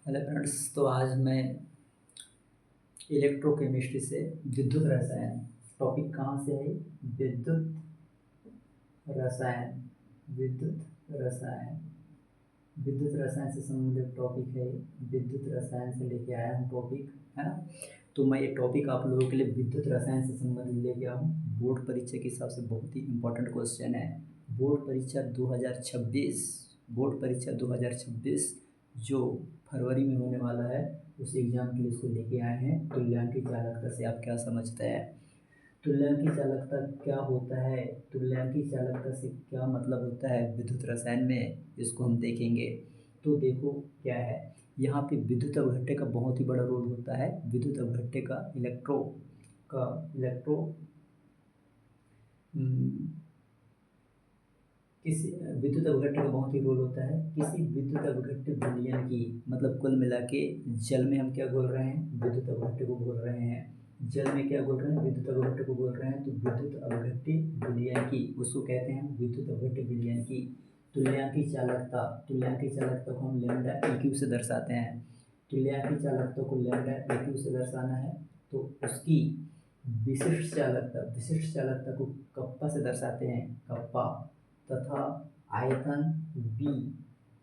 Hello friends, तो आज मैं इलेक्ट्रोकेमिस्ट्री से विद्युत रसायन टॉपिक कहाँ से है? विद्युत रसायन। विद्युत रसायन विद्युत रसायन से संबंधित टॉपिक है। विद्युत रसायन से लेके आया हूँ टॉपिक, है ना। तो मैं ये टॉपिक आप लोगों के लिए विद्युत रसायन से संबंधित लेके आया हूँ। बोर्ड परीक्षा के हिसाब से बहुत ही इम्पोर्टेंट क्वेश्चन है। बोर्ड परीक्षा 2026 बोर्ड परीक्षा 2026 जो फरवरी में होने वाला है, उस एग्ज़ाम के लिए इसको लेके आए हैं। तुल्यांकी चालकता से आप क्या समझते हैं? तुल्यांकी चालकता क्या होता है? तुल्यांकी चालकता से क्या मतलब होता है विद्युत रसायन में, इसको हम देखेंगे। तो देखो क्या है, यहाँ पे विद्युत अवघट्टे का बहुत ही बड़ा रोल होता है। विद्युत अवघट्टे का इलेक्ट्रो किसी विद्युत अवघट्टे का बहुत ही रोल होता है। किसी विद्युत अवघट्टे विलयन की, मतलब कुल मिला के जल में हम क्या बोल रहे हैं? विद्युत अवघट्टे को बोल रहे हैं। जल में क्या बोल रहे हैं? विद्युत अवघट्टे को बोल रहे हैं। तो विद्युत अवघट्टे विलयन की, उसको कहते हैं विद्युत अवघट्टे विलयन की तुल्यांकी चालकता। तुल्यांकी चालकता को हम लैम्डा EQ से दर्शाते हैं। तुल्यांकी चालकता को लैम्डा EQ से दर्शाना है तो उसकी विशिष्ट चालकता को कप्पा से दर्शाते हैं, कप्पा। तथा आयतन V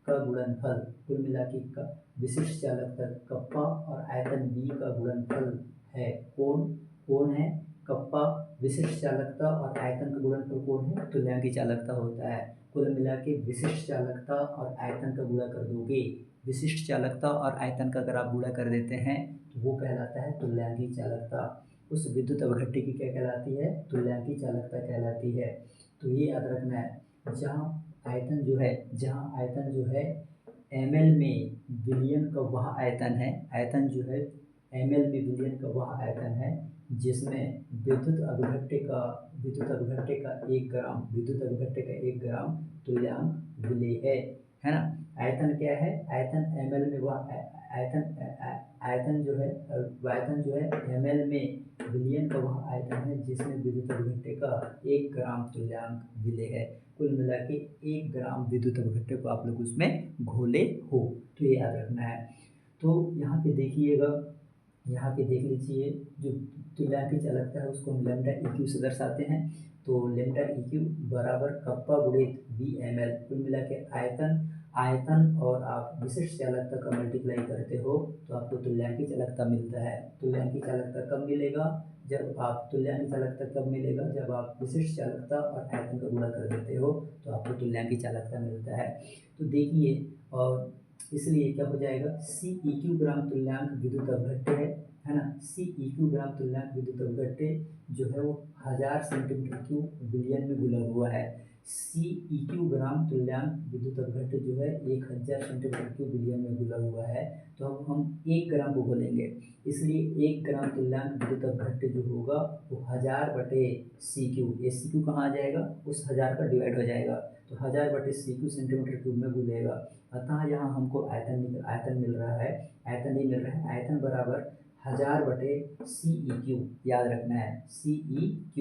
का गुणनफल, कुल मिला के का विशिष्ट चालकता कप्पा और आयतन V का गुणनफल है। कौन है? कप्पा। विशिष्ट चालकता और आयतन का गुणनफल कौन है? तुल्यांकी चालकता होता है। कुल मिला के विशिष्ट चालकता और आयतन का गुणा कर दोगे, विशिष्ट चालकता और आयतन का अगर आप गुणा कर देते हैं तो वो कहलाता है तुल्यांकी चालकता। उस विद्युत अवघट्टे की क्या कहलाती है? तुल्यांकी चालकता कहलाती है। तो ये याद रखना है। जहाँ आयतन जो है ml में विलयन का वह आयतन है, आयतन जो है ml में विलयन का वह आयतन है जिसमें विद्युत अवघट्टे का 1 ग्राम तुल्यांक विलेय है ना। आयतन क्या है? आयतन ml में वह आयतन जो है ml में विलयन का वह आयतन है जिसमें विद्युत अवघट्टे का 1 ग्राम तुल्यांक विलेय है। कुल मिला के 1 ग्राम विद्युत अवघट्टे को आप लोग उसमें घोले हो, तो ये याद रखना है। तो यहाँ पे देखिएगा, यहाँ पे देख लीजिए, जो तुल्यांकी चालकता है उसको हम लैम्डा EQ से दर्शाते हैं। तो लैम्डा EQ बराबर कप्पा गुणित VmL। कुल मिला के आयतन और आप विशिष्ट चालकता का मल्टीप्लाई करते हो तो आपको तुल्यांकी चालकता मिलता है। तुल्यांकी चालकता कब मिलेगा? जब आप विशिष्ट चालकता और आयतन का गुणा कर देते हो तो आपको तुल्यांकी चालकता मिलता है। तो देखिए, और इसलिए क्या हो जाएगा? CEQ ग्राम तुल्यांक विद्युत अवघट्टे है ना। CEQ ग्राम तुल्यांक विद्युत अवघट्टे जो है वो 1000 सेंटीमीटर क्यूब विलयन में घुला हुआ है। CEQ ग्राम तुल्यांक विद्युत अवघट्टे जो है 1000 सेंटीमीटर क्यूब विलयन में घुला हुआ है। तो अब हम 1 ग्राम को घोलेंगे, इसलिए 1 ग्राम तुल्यांक विद्युत अवघट्टे जो होगा वो 1000/CQ। ये CQ कहाँ आ जाएगा? उस 1000 का डिवाइड हो जाएगा, तो 1000/CQ सेंटीमीटर क्यूब में घुलेगा। अतः यहाँ हमको आयतन मिल रहा है, आयतन बराबर 1000/CEQ। याद रखना है, CEQ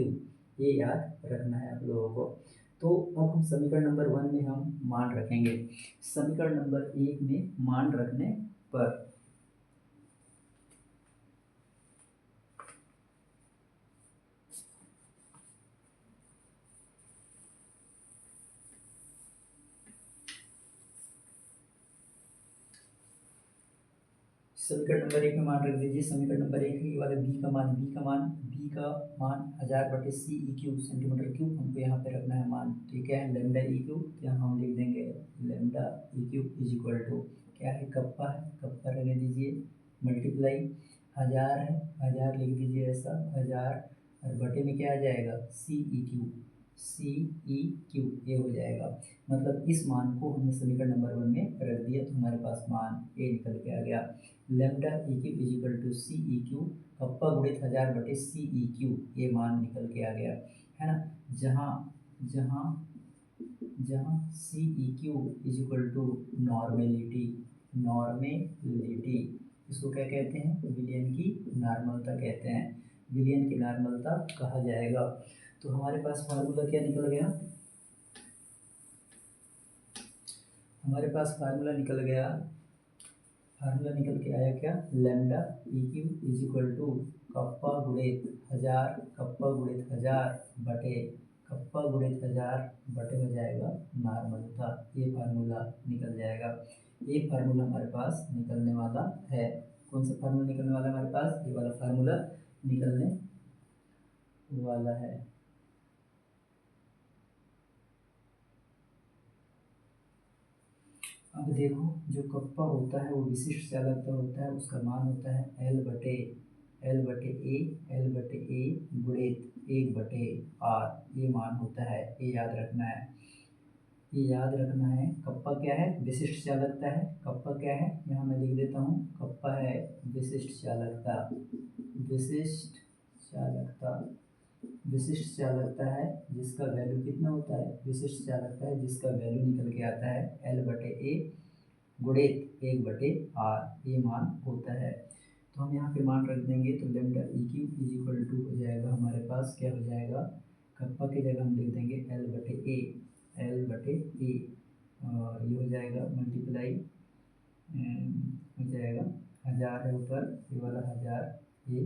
ये याद रखना है आप लोगों को। तो अब हम समीकरण नंबर 1 में हम मान रखेंगे। समीकरण नंबर 1 में मान रखने पर समीकरण नंबर 1 में मान रख दीजिए। समीकरण नंबर 1 के वाले b का मान 1000/CEQ सेंटीमीटर क्यूब हमको यहाँ पे रखना है मान, ठीक है। लैम्डा EQ यहाँ हम लिख देंगे lambda EQ is equal to क्या है? कप्पा है, कप्पा रहने दीजिए, मल्टीप्लाई 1000 है, 1000 लिख दीजिए ऐसा, 1000 और बटे में क्या आ जाएगा? CEQ ये हो जाएगा। मतलब इस मान को हमने समीकरण नंबर 1 में रख दिया तो हमारे पास मान ए निकल के आ गया। Lambda EQ is equal to CEQ kappa गुणित 1000/CEQ, ये मान निकल के आ गया, है ना। जहाँ CEQ is equal to normality, इसको क्या कहते हैं? विलयन की नॉर्मलता कहते हैं, विलयन की नॉर्मलता कहा जाएगा। तो हमारे पास फार्मूला क्या निकल गया? हमारे पास फार्मूला निकल गया फार्मूला निकल के आया क्या, lambda E Q is equal to kappa गुणित 1000 कप्पा गुणित 1000 बटे कप्पा गुणित 1000 बटे हो जाएगा नॉर्मल था। ये फार्मूला निकल जाएगा। ये फार्मूला हमारे पास निकलने वाला है। कौन सा फार्मूला निकलने वाला है हमारे पास, ये वाला फार्मूला निकलने वाला है। अब देखो, जो कप्पा होता है वो विशिष्ट चालकता होता है, उसका मान होता है एल बटे ए गुणित 1/r। ये मान होता है, ये याद रखना है। ये याद रखना है। कप्पा क्या है, विशिष्ट चालकता है। कप्पा क्या है, यहाँ मैं लिख देता हूँ, कप्पा है विशिष्ट चालकता। विशिष्ट चालकता, विशिष्ट चालकता है जिसका वैल्यू कितना होता है, विशिष्ट चालकता है जिसका वैल्यू निकल के आता है एल बटे ए गुणित 1/r। ये मान होता है। तो हम यहाँ पे मान रख देंगे, तो lambda E Q is equal to हो जाएगा हमारे पास, क्या हो जाएगा, कप्पा की जगह हम लिख देंगे एल बटे ए ये हो जाएगा मल्टीप्लाई हो जाएगा 1000 है ऊपर, ये वाला 1000 ये,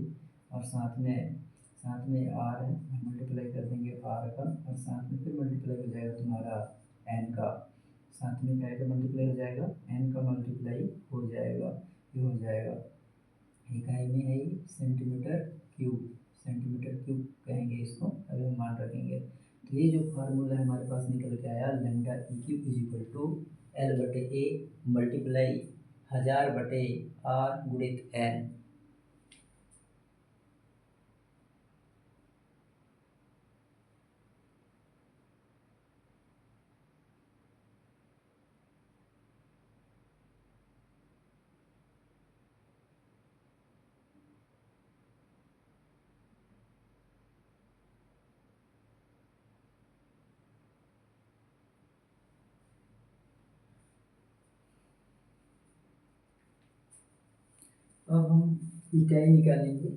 और साथ में आर है, हम मल्टीप्लाई कर देंगे आर का, और साथ में फिर मल्टीप्लाई हो जाएगा तुम्हारा एन का। साथ में क्या का मल्टीप्लाई हो जाएगा, एन का मल्टीप्लाई हो जाएगा। ये हो जाएगा, इकाई में है ये सेंटीमीटर क्यूब कहेंगे इसको, अभी हम मान रखेंगे। तो ये जो फार्मूला है हमारे पास निकल के आया, lambda E Q is equal to L बटे ए मल्टीप्लाई 1000 बटे आर गुणित एन। अब हम इकाई निकालेंगे।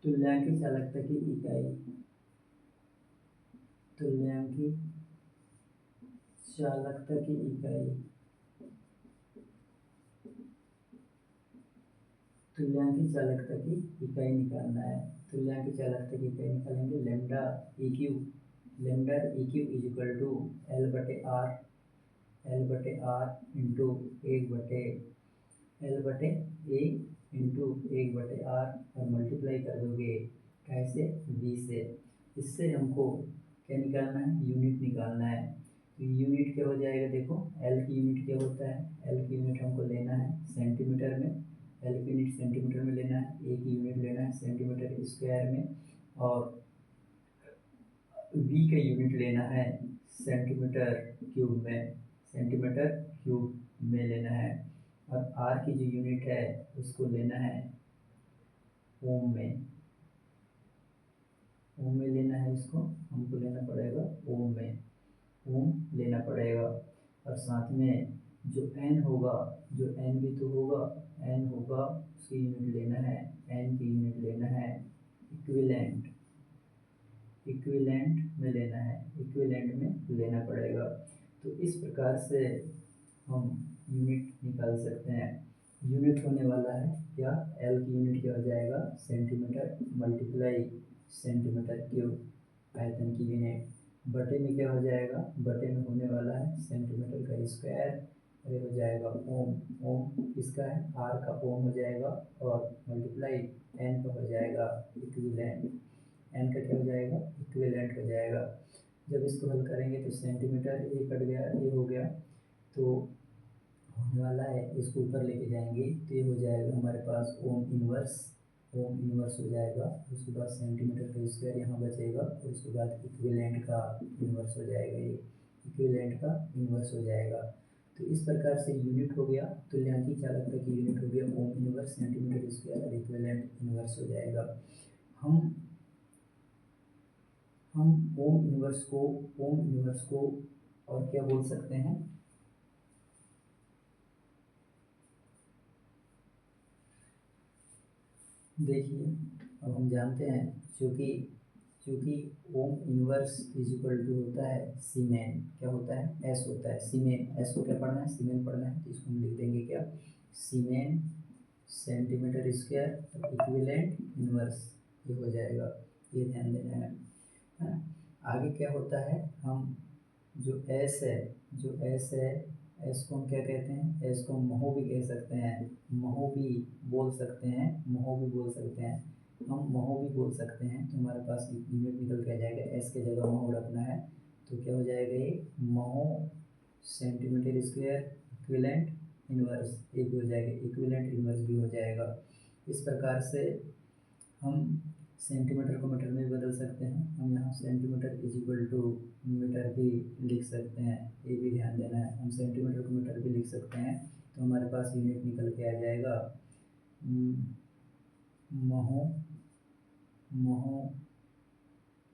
तुल्यांकी चालकता की इकाई, तुल्यांकी चालकता की इकाई, तुल्यांकी चालकता की इकाई निकालना है। तुल्यांकी चालकता की इकाई निकालेंगे, lambda E Q is equal to L बटे आर इंटू 1/a/1/r, और मल्टीप्लाई कर दोगे कैसे, v से। इससे हमको क्या निकालना है, यूनिट निकालना है। तो यूनिट क्या हो जाएगा, देखो एल की यूनिट क्या होता है, एल की यूनिट हमको लेना है सेंटीमीटर में, एल की यूनिट सेंटीमीटर में लेना है, ए की यूनिट लेना है सेंटीमीटर स्क्वायर में, और v का यूनिट लेना है सेंटीमीटर क्यूब में लेना है, और r की जो यूनिट है उसको लेना है ओम में लेना है, इसको हमको लेना पड़ेगा ओम लेना पड़ेगा। और साथ में जो n होगा, जो n भी तो होगा, n होगा उसकी यूनिट लेना है, n की यूनिट लेना है इक्विवेलेंट में लेना पड़ेगा। तो इस प्रकार से हम यूनिट निकाल सकते हैं। यूनिट होने वाला है क्या, एल की यूनिट क्या हो जाएगा, सेंटीमीटर मल्टीप्लाई सेंटीमीटर क्यूब आयतन की यूनिट, बटे में क्या हो जाएगा, बटे में होने वाला है सेंटीमीटर का स्क्वायर, ये हो जाएगा ओम किसका है, आर का ओम हो जाएगा, और मल्टीप्लाई एन का हो जाएगा इक्विवेलेंट, एन का क्या हो जाएगा, इक्विवेलेंट हो जाएगा। जब इसको हल करेंगे तो सेंटीमीटर ये कट गया, ये हो गया, तो होने वाला है, इसको ऊपर लेके जाएंगे तो ये हो जाएगा हमारे पास ओम इनवर्स हो जाएगा। उसके बाद सेंटीमीटर का स्क्वायर यहाँ बचेगा, और उसके बाद इक्विवेलेंट का इनवर्स हो जाएगा, ये इक्विवेलेंट का इनवर्स हो जाएगा। तो इस प्रकार से यूनिट हो गया, तुल्यांकी चालकता की यूनिट हो गया ओम इनवर्स सेंटीमीटर स्क्वायर, और इक्विवेलेंट इनवर्स हो जाएगा। हम ओम इनवर्स को और क्या बोल सकते हैं, देखिए अब हम जानते हैं चूँकि चूँकि ohm inverse is equal to होता है सीमेन, क्या होता है एस होता है सीमेन, एस को क्या पढ़ना है सीमेन पढ़ना है, तो इसको हम लिख देंगे क्या सीमेन सेंटीमीटर स्क्वायर इक्विवेलेंट इनवर्स, ये हो जाएगा, ये ध्यान देना है ना। आगे क्या होता है, हम जो एस है एस को हम क्या कहते हैं, एस को हम महो भी कह सकते हैं, महो भी बोल सकते हैं, महो भी बोल सकते हैं, हम महो भी बोल सकते हैं। तो हमारे पास यूनिट निकल के आ जाएगा, एस के जगह महो रखना है तो क्या हो जाएगा ये महो सेंटीमीटर स्क्वायर इक्विवेलेंट इनवर्स, ये भी हो जाएगा, इक्विवेलेंट इनवर्स भी हो जाएगा। इस प्रकार से हम सेंटीमीटर को मीटर में भी बदल सकते हैं, हम यहाँ centimetre is equal to metre भी लिख सकते हैं, ये भी ध्यान देना है, हम सेंटीमीटर को मीटर भी लिख सकते हैं। तो हमारे पास यूनिट निकल के आ जाएगा महो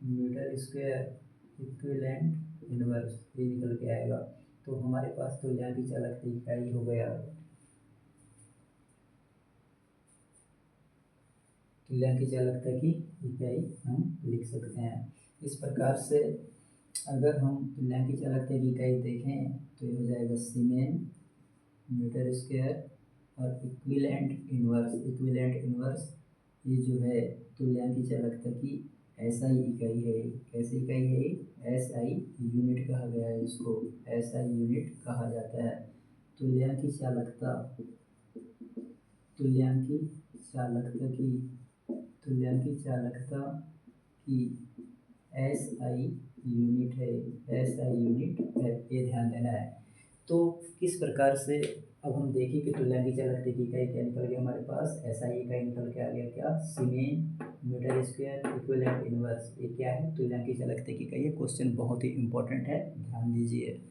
मीटर स्क्वायर इक्विवेलेंट इनवर्स, ये निकल के आएगा। तो हमारे पास तो यहाँ की चालकता इकाई हो गया, तुल्य की चालकता की इकाई हम लिख सकते हैं। इस प्रकार से अगर हम तुल्य की चालकता की इकाई देखें तो ये हो जाएगा सीमेन मीटर स्क्वायर और इक्विवेलेंट इनवर्स ये जो है तुल्य की चालकता की एसआई इकाई है। कैसी इकाई है, एसआई यूनिट कहा गया है, इसको एसआई यूनिट कहा जाता है। तुल्य की चालकता की एसआई यूनिट है, ये ध्यान देना है। तो किस प्रकार से अब हम देखें कि तुल्य की चालकता की इकाई क्या निकल गया हमारे पास, एसआई इकाई निकल के आ गया क्या सीमेन मीटर स्क्वायर इक्विवेलेंट इनवर्स, ये क्या है तुल्य की चालकता की इकाई। ये क्वेश्चन बहुत ही इंपॉर्टेंट है, ध्यान दीजिए।